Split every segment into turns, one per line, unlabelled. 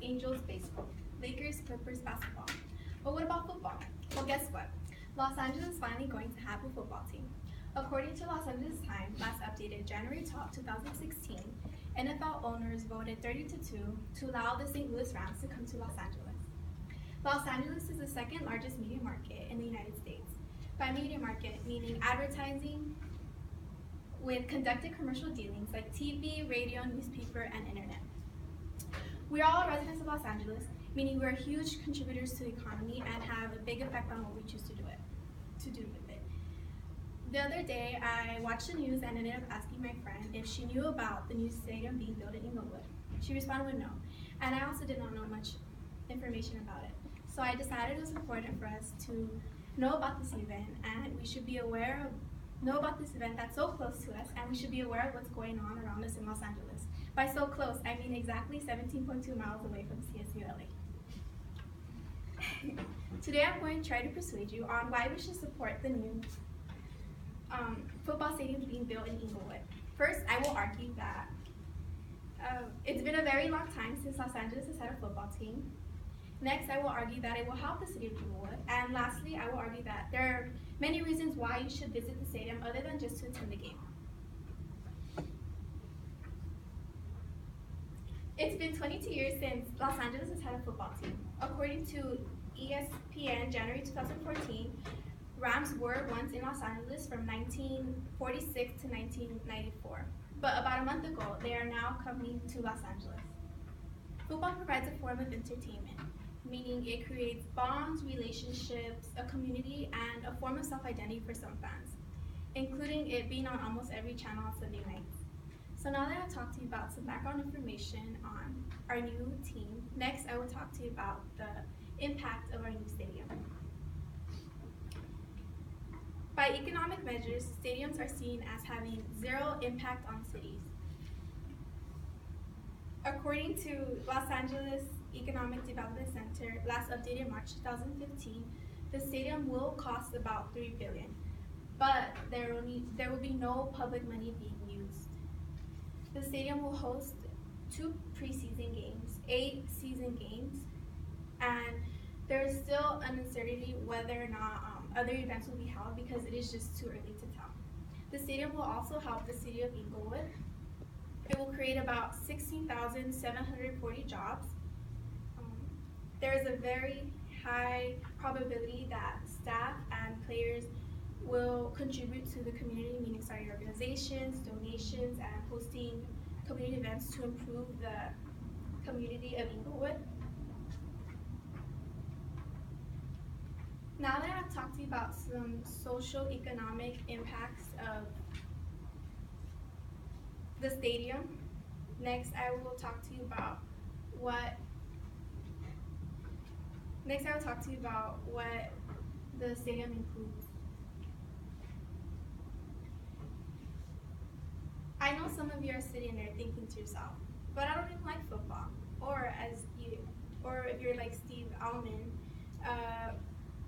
Angels baseball, Lakers, Clippers basketball. But what about football? Well, guess what? Los Angeles is finally going to have a football team. According to Los Angeles Times, last updated January 12, 2016, NFL owners voted 30 to 2 to allow the St. Louis Rams to come to Los Angeles. Los Angeles is the second largest media market in the United States. By media market, meaning advertising with conducted commercial dealings like TV, radio, newspaper, and internet. We are all residents of Los Angeles, meaning we're huge contributors to the economy and have a big effect on what we choose to do with it. The other day, I watched the news and ended up asking my friend if she knew about the new stadium being built in Inglewood. She responded with no, and I also did not know much information about it. So I decided it was important for us to know about this event, and we should be know about this event that's so close to us, and we should be aware of what's going on around us in Los Angeles. By so close, I mean exactly 17.2 miles away from CSULA. Today I'm going to try to persuade you on why we should support the new football stadium being built in Inglewood. First, I will argue that it's been a very long time since Los Angeles has had a football team. Next, I will argue that it will help the city of Inglewood. And lastly, I will argue that there are many reasons why you should visit the stadium other than just to attend the game. It's been 22 years since Los Angeles has had a football team. According to ESPN, January 2014, Rams were once in Los Angeles from 1946 to 1994. But about a month ago, they are now coming to Los Angeles. Football provides a form of entertainment, meaning it creates bonds, relationships, a community, and a form of self-identity for some fans, including it being on almost every channel on Sunday nights. So now that I've talked to you about some background information on our new team, next I will talk to you about the impact of our new stadium. By economic measures, stadiums are seen as having zero impact on cities. According to Los Angeles Economic Development Center, last updated March 2015, the stadium will cost about $3 billion, but there will be no public money being used. The stadium will host 2 preseason games, 8 season games, and there is still an uncertainty whether or not other events will be held because it is just too early to tell. The stadium will also help the city of Inglewood. It will create about 16,740 jobs. There is a very high probability that staff and players will contribute to the community, meaning starting organizations, donations, and hosting community events to improve the community of Inglewood. Now that I've talked to you about some social-economic impacts of the stadium, next I will talk to you about what the stadium includes. I know some of you are sitting there thinking to yourself, but I don't even like football. Or if you're like Steve Allman,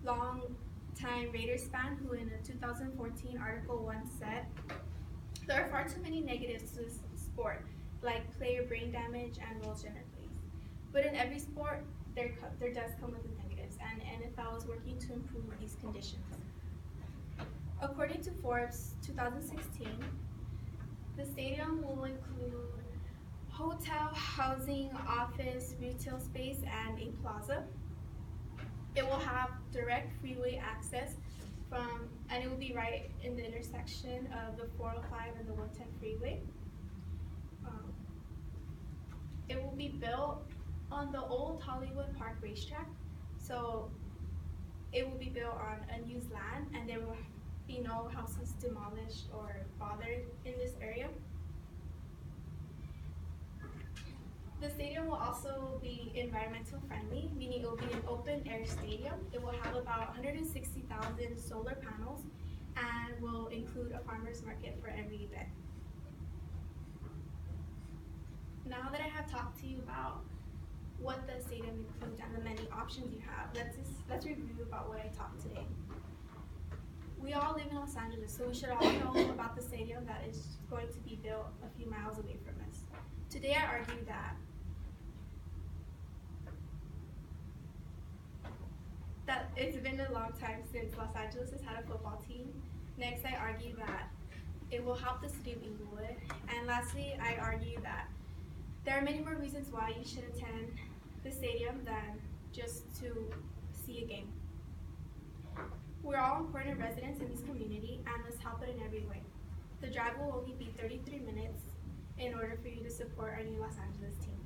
long-time Raiders fan who in a 2014 article once said, there are far too many negatives to this sport, like player brain damage and rules generally. But in every sport, there does come with the negatives, and NFL is working to improve these conditions. According to Forbes 2016, the stadium will include hotel, housing, office, retail space, and a plaza. It will have direct freeway access and it will be right in the intersection of the 405 and the 110 freeway. It will be built on the old Hollywood Park racetrack, so it will be built on unused land, and there will be no houses demolished or bothered in this area. The stadium will also be environmental friendly, meaning it will be an open air stadium. It will have about 160,000 solar panels and will include a farmer's market for every event. Now that I have talked to you about what the stadium includes and the many options you have, let's review about what I taught today. We all live in Los Angeles, so we should all know about the stadium that is going to be built a few miles away from us. Today I argue that It's been a long time since Los Angeles has had a football team. Next, I argue that it will help the city of Inglewood. And lastly, I argue that there are many more reasons why you should attend the stadium than just to see a game. We're all important residents in this community, and let's help it in every way. The drive will only be 33 minutes in order for you to support our new Los Angeles team.